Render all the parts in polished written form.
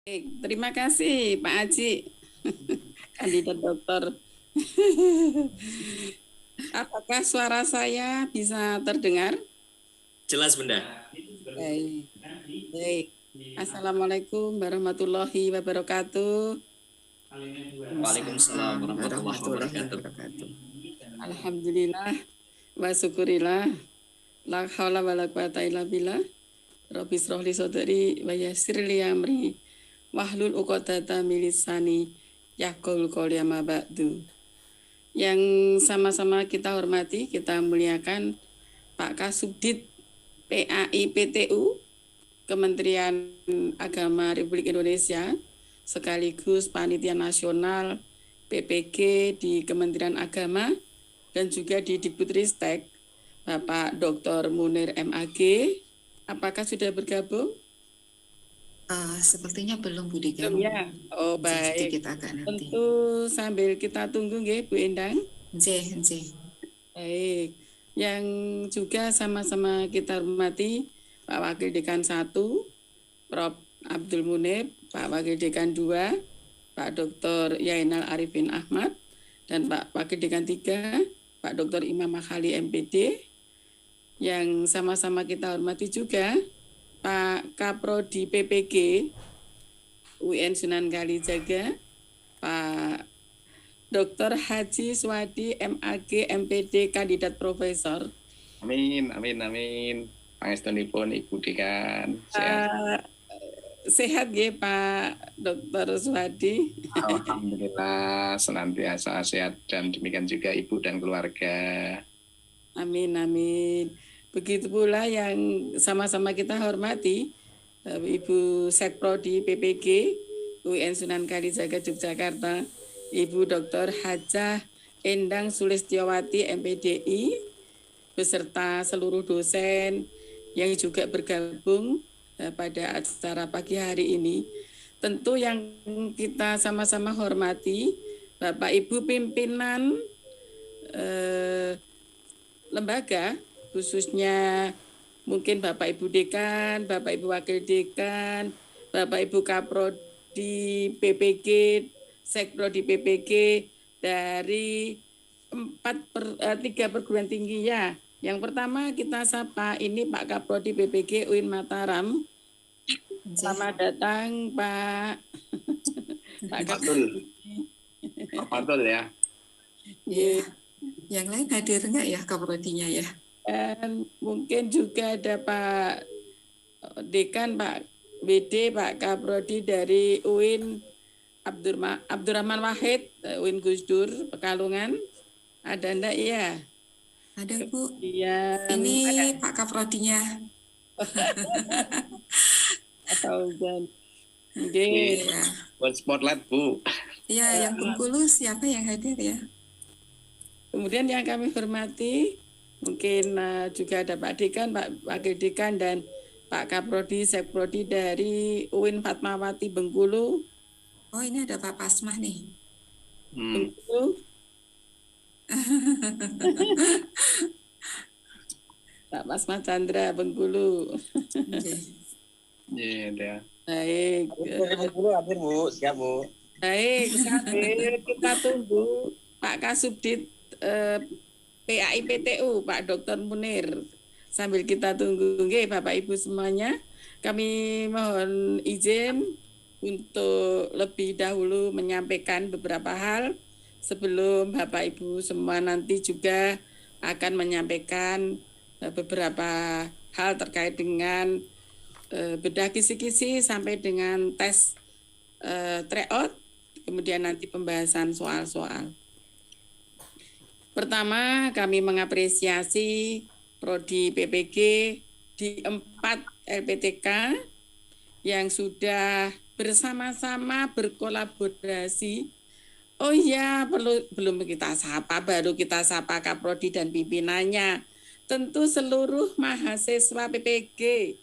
Baik, terima kasih Pak Aji, kandidat dokter. Apakah suara saya bisa terdengar? Jelas, Bunda. Baik, baik. Assalamualaikum warahmatullahi wabarakatuh. Waalaikumsalam warahmatullahi wabarakatuh. Alhamdulillah wa syukurillah. La haula wa la quwata illa billah. Rabbi shrah li sadri wa yassir li amri wahlul 'uqdatam min lisani yafqahu qawli amma ba'du. Yang sama-sama kita hormati, kita muliakan Pak Kasubdit PAI-PTU Kementerian Agama Republik Indonesia sekaligus Panitia Nasional PPG di Kementerian Agama dan juga di Dikbudristek Bapak Dr. Munir MAG. Apakah sudah bergabung? Sepertinya belum, Bu Dika. Belum ya? Oh baik. Kita akan nanti. Tentu sambil kita tunggu nggih Bu Endang. Nggih. Baik. Yang juga sama-sama kita hormati Pak Wakil Dekan 1, Prof. Abdul Munib, Pak Wakil Dekan 2, Pak Dr. Yainal Arifin Ahmad, dan Pak Wakil Dekan 3, Pak Dr. Imam Makhali MPD. Yang sama-sama kita hormati juga Pak Kaprodi PPG UIN Sunan Kalijaga, Pak Dr. Haji Swadi MAG MPD kandidat profesor. Amin. Pangestunipun Ibu Dekan. Sehat ya Pak Dr. Swadi. Alhamdulillah senantiasa sehat dan demikian juga Ibu dan keluarga. Amin. Begitu pula yang sama-sama kita hormati Ibu Sekprodi PPG UIN Sunan Kalijaga Yogyakarta, Ibu Dr. Hajah Endang Sulistiowati MPDI beserta seluruh dosen yang juga bergabung pada acara pagi hari ini. Tentu yang kita sama-sama hormati Bapak Ibu pimpinan lembaga, khususnya mungkin Bapak Ibu Dekan, Bapak Ibu Wakil Dekan, Bapak Ibu Kaprodi PPG, Sekprodi PPG dari 3 perguruan tinggi ya. Yang pertama kita sapa ini Pak Kaprodi PPG UIN Mataram. Selamat datang Pak. Pak Patul ya. Yeah. Yang lain hadir enggak ya Kaprodinya ya? Dan mungkin juga ada Pak Dekan, Pak BD, Pak Kaprodi dari UIN Abdurrahman Wahid, UIN Gusdur, Pekalongan. Ada enggak ya? Ada Bu. Iya. Ini ada. Pak Kaprodinya. Atau dan ya. Buat spotlight Bu. Iya, yang Bengkulu siapa yang hadir ya? Kemudian yang kami hormati mungkin juga ada Pak Dekan, Pak Wakil Dekan dan Pak Kaprodi, Sekprodi dari UIN Fatmawati Bengkulu. Oh ini ada Pak Pasmah nih. Bengkulu. Pak Pasmah Chandra Bengkulu. Iya. Baik. Bengkulu hadir Bu, siap Bu. Baik, sambil kita tunggu Pak Kasubdit PAI-PTU Pak Dr. Munir. Sambil kita tunggu Bapak Ibu semuanya, kami mohon izin untuk lebih dahulu menyampaikan beberapa hal sebelum Bapak Ibu semua nanti juga akan menyampaikan beberapa hal terkait dengan bedah kisi-kisi sampai dengan tes tryout, kemudian nanti pembahasan soal-soal. Pertama, kami mengapresiasi Prodi PPG di 4 LPTK yang sudah bersama-sama berkolaborasi. Oh iya, belum kita sapa, baru kita sapa Kaprodi dan pimpinannya. Tentu seluruh mahasiswa PPG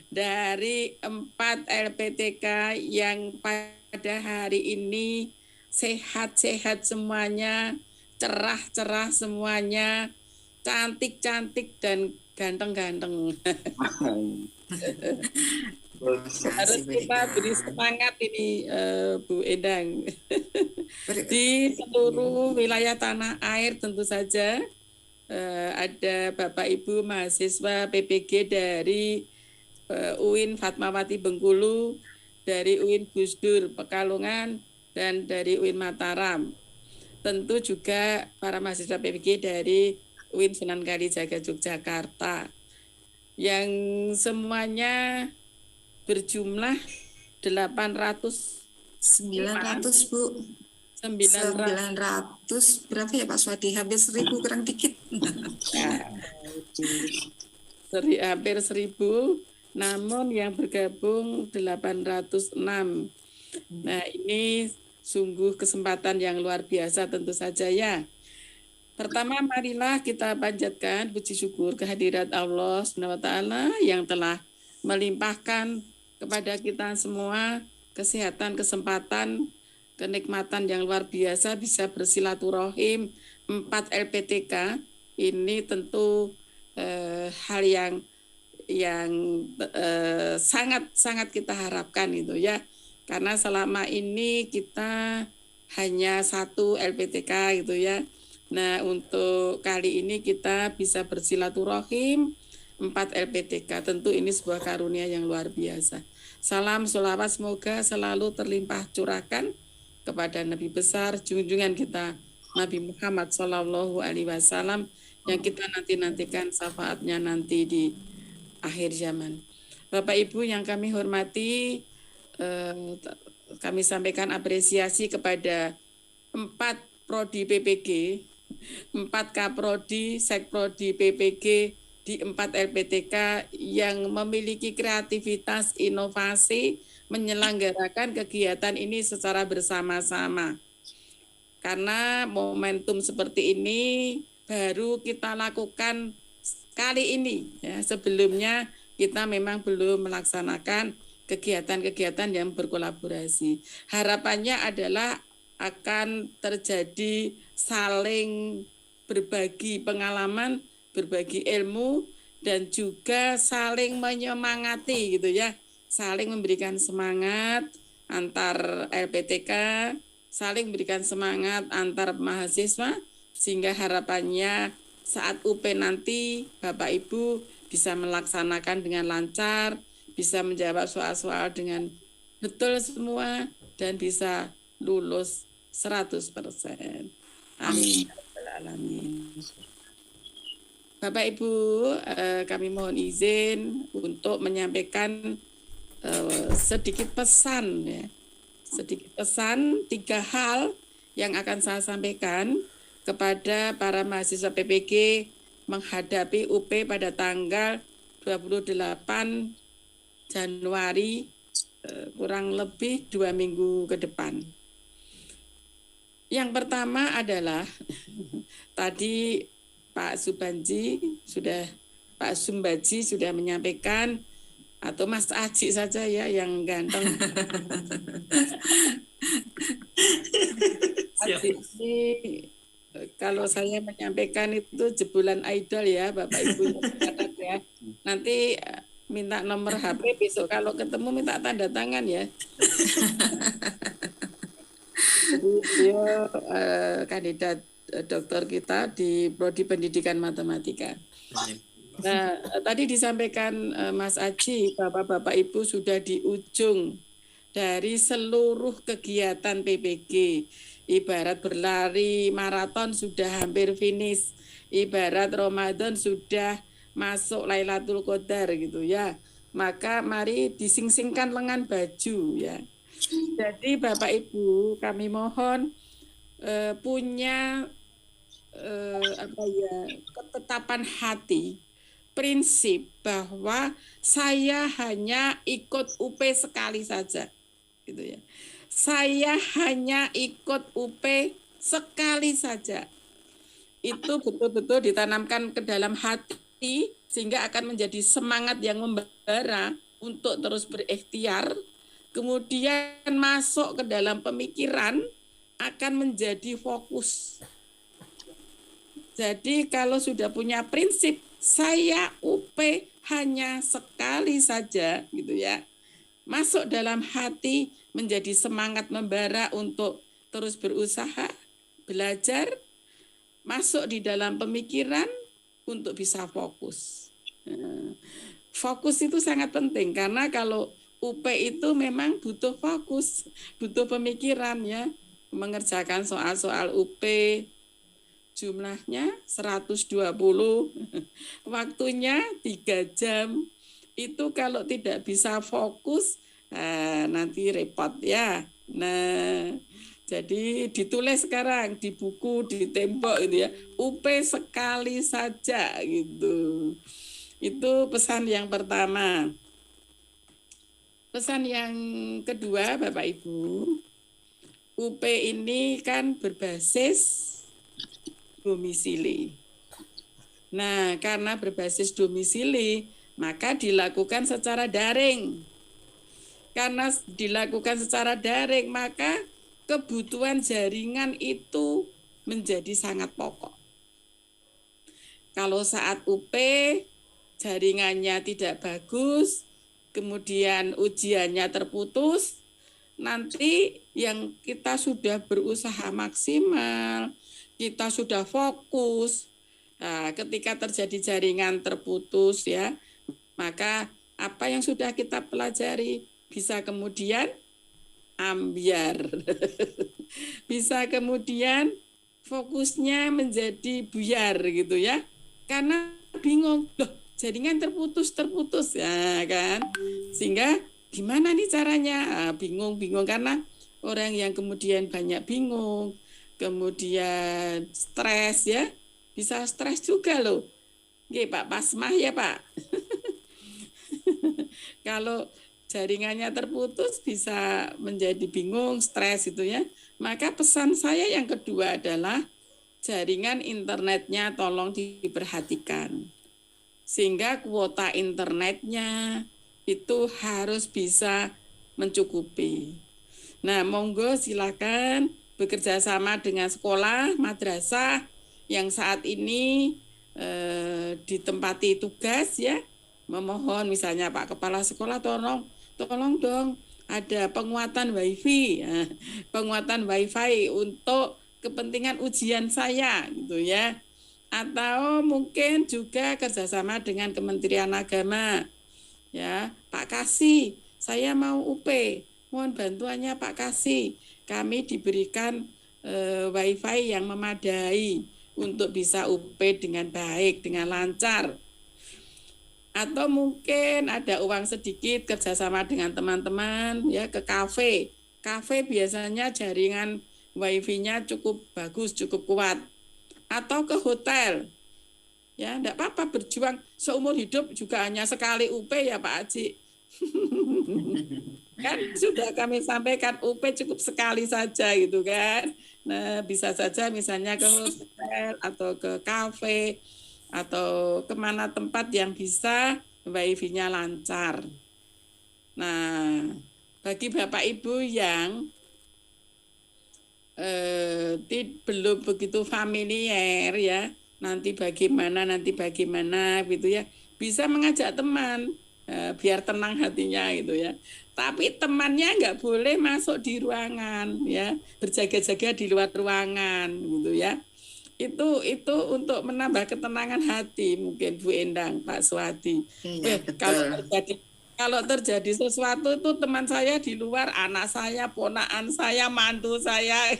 dari 4 LPTK yang pada hari ini sehat-sehat semuanya, cerah-cerah semuanya, cantik-cantik dan ganteng-ganteng. Harus kita beri semangat ini Bu Endang. Di seluruh wilayah tanah air tentu saja ada Bapak Ibu mahasiswa PPG dari UIN Fatmawati Bengkulu, dari UIN Gus Dur Pekalongan, dan dari UIN Mataram. Tentu juga para mahasiswa PPG dari UIN Sunan Kalijaga Yogyakarta yang semuanya berjumlah 900 Bu. 900 berapa ya Pak Swadi? Hampir 1.000 kurang dikit. Hampir 1.000, namun yang bergabung 806. Nah, ini sungguh kesempatan yang luar biasa tentu saja ya. Pertama, marilah kita panjatkan puji syukur kehadirat Allah SWT yang telah melimpahkan kepada kita semua kesehatan, kesempatan, kenikmatan yang luar biasa bisa bersilaturahim 4 LPTK. Ini tentu hal yang sangat kita harapkan itu ya, karena selama ini kita hanya 1 LPTK gitu ya. Nah, untuk kali ini kita bisa bersilaturahim 4 LPTK. Tentu ini sebuah karunia yang luar biasa. Salam sholawat semoga selalu terlimpah curahkan kepada Nabi besar junjungan kita Nabi Muhammad Sallallahu Alaihi Wasallam yang kita nantikan syafaatnya nanti di akhir zaman. Bapak Ibu yang kami hormati, kami sampaikan apresiasi kepada 4 prodi PPG, 4 Kaprodi, Sekprodi PPG di 4 LPTK yang memiliki kreativitas inovasi menyelenggarakan kegiatan ini secara bersama-sama. Karena momentum seperti ini baru kita lakukan kali ini ya. Sebelumnya kita memang belum melaksanakan kegiatan-kegiatan yang berkolaborasi. Harapannya adalah akan terjadi saling berbagi pengalaman, berbagi ilmu, dan juga saling menyemangati gitu ya, saling memberikan semangat antar LPTK, saling memberikan semangat antar mahasiswa, sehingga harapannya saat UP nanti Bapak Ibu bisa melaksanakan dengan lancar, bisa menjawab soal-soal dengan betul semua, dan bisa lulus 100%. Amin. Amin. Bapak Ibu, kami mohon izin untuk menyampaikan sedikit pesan ya. Sedikit pesan 3 hal yang akan saya sampaikan kepada para mahasiswa PPG menghadapi UP pada tanggal 28 Januari, kurang lebih 2 minggu ke depan. Yang pertama adalah tadi Pak Sumbaji sudah menyampaikan, atau Mas Aji saja ya yang ganteng. Aji ini kalau saya menyampaikan itu jebolan idol ya Bapak Ibu ya. Nanti minta nomor HP, besok kalau ketemu minta tanda tangan ya. Dia kandidat dokter kita di Prodi Pendidikan Matematika. Nah, tadi disampaikan Mas Aji bahwa Bapak Ibu sudah di ujung dari seluruh kegiatan PPG. Ibarat berlari maraton sudah hampir finish. Ibarat Ramadan sudah masuk Lailatul Qadar gitu ya. Maka mari dising-singkan lengan baju ya. Jadi Bapak Ibu kami mohon punya ketetapan hati, prinsip bahwa saya hanya ikut UP sekali saja, gitu ya. Saya hanya ikut UP sekali saja. Itu betul-betul ditanamkan ke dalam hati sehingga akan menjadi semangat yang membara untuk terus berikhtiar. Kemudian masuk ke dalam pemikiran akan menjadi fokus. Jadi kalau sudah punya prinsip saya UP hanya sekali saja gitu ya. masuk dalam hati, menjadi semangat membara untuk terus berusaha, belajar, masuk di dalam pemikiran untuk bisa fokus. Fokus itu sangat penting karena kalau UP itu memang butuh fokus, butuh pemikiran ya, mengerjakan soal-soal UP jumlahnya 120, waktunya 3 jam. Itu kalau tidak bisa fokus, nanti repot ya. Nah, jadi ditulis sekarang di buku, di tembok gitu ya. UP sekali saja gitu. Itu pesan yang pertama. Pesan yang kedua, Bapak Ibu, UP ini kan berbasis domisili. Nah, karena berbasis domisili, maka dilakukan secara daring. Karena dilakukan secara daring, maka kebutuhan jaringan itu menjadi sangat pokok. Kalau saat UP jaringannya tidak bagus, kemudian ujiannya terputus, nanti yang kita sudah berusaha maksimal, kita sudah fokus, nah, ketika terjadi jaringan terputus ya, maka apa yang sudah kita pelajari bisa kemudian ambyar. Bisa kemudian fokusnya menjadi buyar gitu ya. Karena bingung, loh jaringan terputus ya kan. Sehingga gimana nih caranya? Bingung karena orang yang kemudian banyak bingung, kemudian stres ya, bisa stres juga loh. Oke, Pak Pasmah ya Pak. Kalau jaringannya terputus bisa menjadi bingung, stres itu ya. Maka pesan saya yang kedua adalah jaringan internetnya tolong diperhatikan. Sehingga kuota internetnya itu harus bisa mencukupi. Nah, monggo silakan bekerja sama dengan sekolah, madrasah yang saat ini ditempati tugas ya, memohon misalnya Pak Kepala Sekolah tolong dong ada penguatan wifi, ya, penguatan wifi untuk kepentingan ujian saya gitu ya, atau mungkin juga kerjasama dengan Kementerian Agama ya, Pak Kasih saya mau UP, mohon bantuannya Pak Kasih, kami diberikan wifi yang memadai untuk bisa UP dengan baik, dengan lancar. Atau mungkin ada uang sedikit kerjasama dengan teman-teman ya ke kafe. Kafe biasanya jaringan wifi-nya cukup bagus, cukup kuat. Atau ke hotel. Ya, enggak apa-apa berjuang seumur hidup juga hanya sekali UP ya Pak Haji. Kan sudah kami sampaikan UP cukup sekali saja gitu kan. Nah, bisa saja misalnya ke hotel atau ke kafe atau kemana tempat yang bisa wifi-nya lancar. Nah, bagi Bapak Ibu yang belum begitu familiar ya, nanti bagaimana gitu ya, bisa mengajak teman biar tenang hatinya gitu ya. Tapi temannya nggak boleh masuk di ruangan ya, berjaga-jaga di luar ruangan gitu ya. Itu untuk menambah ketenangan hati mungkin Bu Endang, Pak Swati. Iya, Kalau terjadi sesuatu itu teman saya di luar, anak saya, ponakan saya, mantu saya.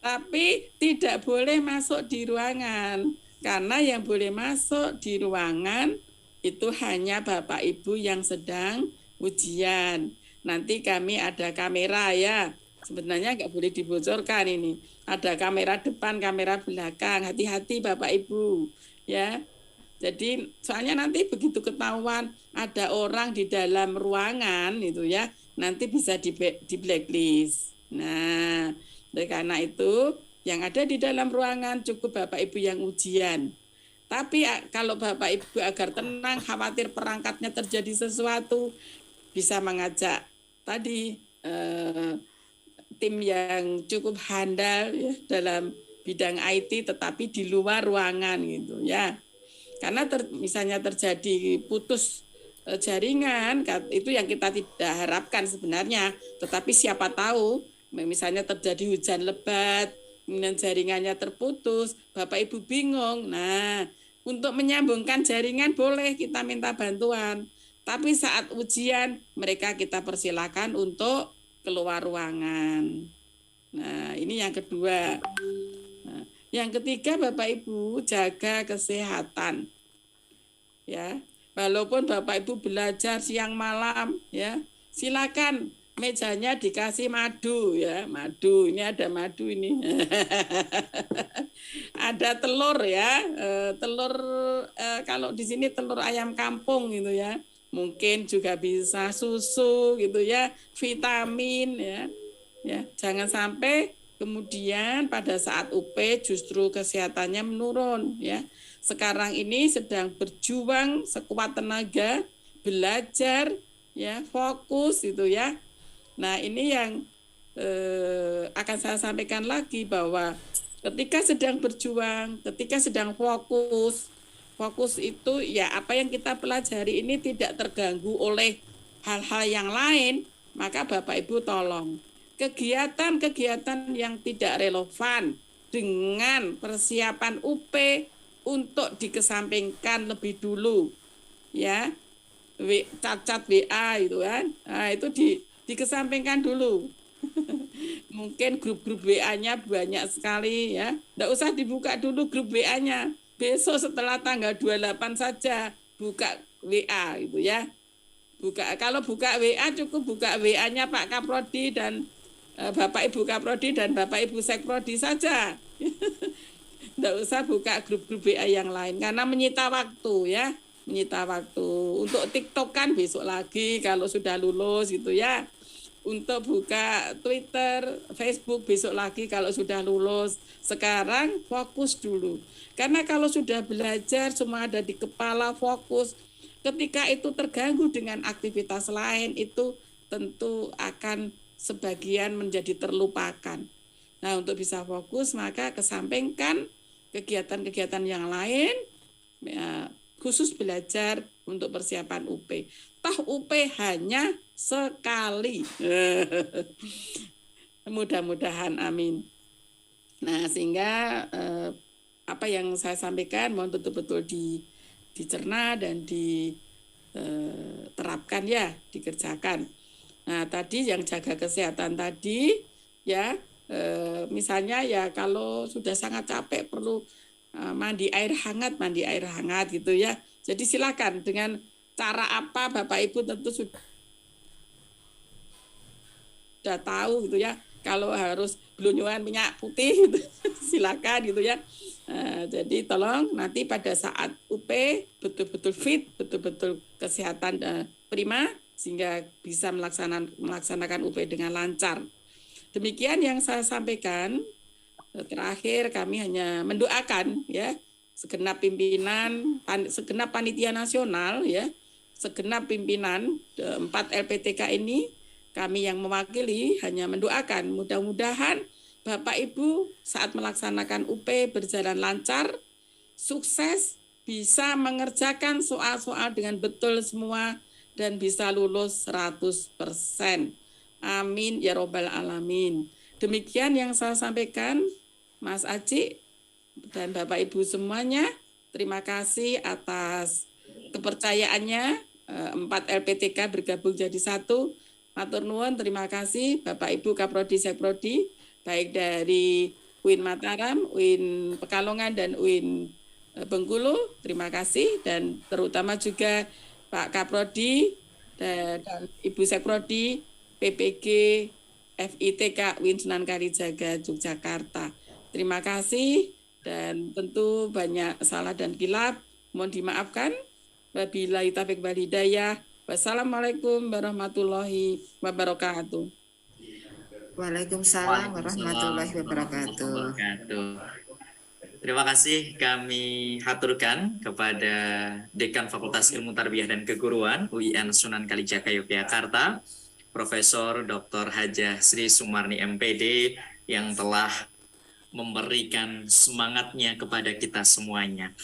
Tapi tidak boleh masuk di ruangan. Karena yang boleh masuk di ruangan itu hanya Bapak Ibu yang sedang ujian. Nanti kami ada kamera ya. Sebenarnya nggak boleh dibocorkan ini. Ada kamera depan, kamera belakang. Hati-hati Bapak Ibu ya. Jadi soalnya nanti begitu ketahuan ada orang di dalam ruangan itu ya, nanti bisa di blacklist. Nah, karena itu yang ada di dalam ruangan cukup Bapak Ibu yang ujian. Tapi kalau Bapak Ibu agar tenang, khawatir perangkatnya terjadi sesuatu, bisa mengajak tadi tim yang cukup handal ya, dalam bidang IT tetapi di luar ruangan gitu ya. Karena misalnya terjadi putus jaringan, itu yang kita tidak harapkan sebenarnya. Tetapi siapa tahu, misalnya terjadi hujan lebat, kemudian jaringannya terputus, Bapak Ibu bingung. Nah, untuk menyambungkan jaringan boleh kita minta bantuan. Tapi saat ujian, mereka kita persilakan untuk keluar ruangan. Nah, ini yang kedua. Nah, yang ketiga, Bapak Ibu jaga kesehatan. Ya, walaupun Bapak Ibu belajar siang malam, ya, silakan mejanya dikasih madu, ya, madu. Ini ada madu ini. Ada telur, ya, telur kalau di sini telur ayam kampung gitu ya. Mungkin juga bisa susu gitu ya, vitamin ya. Ya, jangan sampai kemudian pada saat UP justru kesehatannya menurun ya. Sekarang ini sedang berjuang sekuat tenaga, belajar ya, fokus gitu ya. Nah, ini yang akan saya sampaikan lagi bahwa ketika sedang berjuang, ketika sedang fokus itu ya apa yang kita pelajari ini tidak terganggu oleh hal-hal yang lain, maka Bapak Ibu tolong kegiatan-kegiatan yang tidak relevan dengan persiapan UP untuk dikesampingkan lebih dulu ya. Cat WA itu kan. Nah, itu dikesampingkan dulu. Mungkin grup-grup WA-nya banyak sekali ya. Enggak usah dibuka dulu grup WA-nya. Besok setelah tanggal 28 saja buka WA gitu ya. Kalau buka WA cukup buka WA-nya Pak Kaprodi dan Bapak Ibu Kaprodi dan Bapak Ibu Sekprodi saja. Enggak usah buka grup-grup WA yang lain karena menyita waktu ya. Menyita waktu. Untuk TikTok kan besok lagi kalau sudah lulus gitu ya. Untuk buka Twitter, Facebook besok lagi kalau sudah lulus. Sekarang fokus dulu. Karena kalau sudah belajar semua ada di kepala, fokus. Ketika itu terganggu dengan aktivitas lain, itu tentu akan sebagian menjadi terlupakan. Nah, untuk bisa fokus maka kesampingkan kegiatan-kegiatan yang lain, ya, khusus belajar untuk persiapan UP. Toh UP hanya sekali. Mudah-mudahan, amin. Nah, sehingga apa yang saya sampaikan mohon betul-betul dicerna dan diterapkan ya, dikerjakan. Nah, tadi yang jaga kesehatan tadi ya, misalnya ya kalau sudah sangat capek perlu mandi air hangat gitu ya. Jadi silakan dengan cara apa Bapak Ibu tentu sudah tahu gitu ya. Kalau harus belunjuan minyak putih gitu, silakan gitu ya. Jadi tolong nanti pada saat UP betul-betul fit, betul-betul kesehatan prima sehingga bisa melaksanakan UP dengan lancar. Demikian yang saya sampaikan. Terakhir kami hanya mendoakan ya segenap pimpinan, segenap panitia nasional ya, segenap pimpinan 4 LPTK ini, kami yang mewakili hanya mendoakan mudah-mudahan Bapak Ibu saat melaksanakan UP berjalan lancar, sukses, bisa mengerjakan soal-soal dengan betul semua dan bisa lulus 100%. Amin ya robbal alamin. Demikian yang saya sampaikan, Mas Aji dan Bapak Ibu semuanya. Terima kasih atas kepercayaannya 4 LPTK bergabung jadi satu. Matur nuwun, terima kasih Bapak Ibu Kaprodi Sekprodi, baik dari UIN Mataram, UIN Pekalongan dan UIN Bengkulu. Terima kasih dan terutama juga Pak Kaprodi dan Ibu Sekprodi PPG FITK UIN Sunan Kalijaga Yogyakarta. Terima kasih dan tentu banyak salah dan kilap mohon dimaafkan. Wabillahi taufiq wal hidayah. Wassalamualaikum warahmatullahi wabarakatuh. Waalaikumsalam warahmatullahi wabarakatuh. Terima kasih kami haturkan kepada Dekan Fakultas Ilmu Tarbiyah dan Keguruan UIN Sunan Kalijaga Yogyakarta, Profesor Dr. Hajah Sri Sumarni MPD yang telah memberikan semangatnya kepada kita semuanya.